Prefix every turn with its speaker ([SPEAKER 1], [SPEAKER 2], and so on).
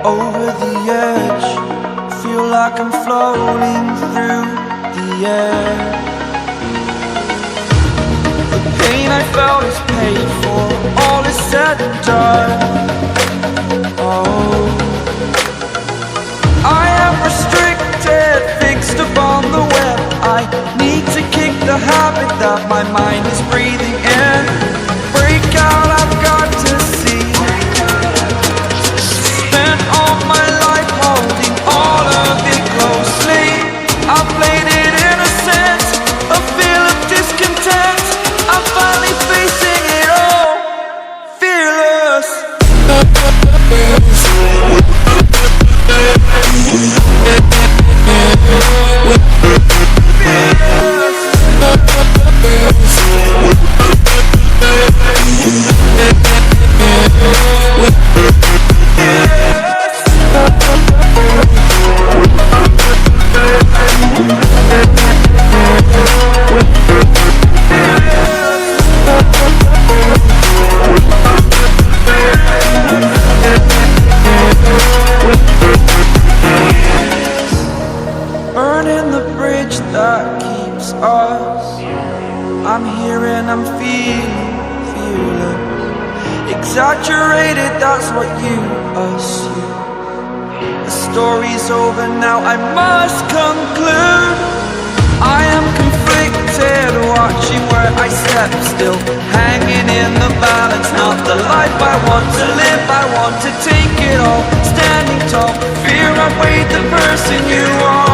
[SPEAKER 1] over the edge. Feel like I'm floating through the air. The pain I felt is paid for, all is said and done. Oh, I am restricted, fixed upon the web. I need to kick the habit that my mind is breathing in. Break out, I've got to see. Spent all my life holding all of it closely. I played it innocent, a feel of discontent. I'm finally facing it all, fearless. that keeps us. I'm here and I'm feeling fearless. Exaggerated, that's what you assume. The story's over now, I must conclude. I am conflicted, watching where I step still, hanging in the balance. Not the life I want to live, I want to take it all. Standing tall, fear I weighed the person you are.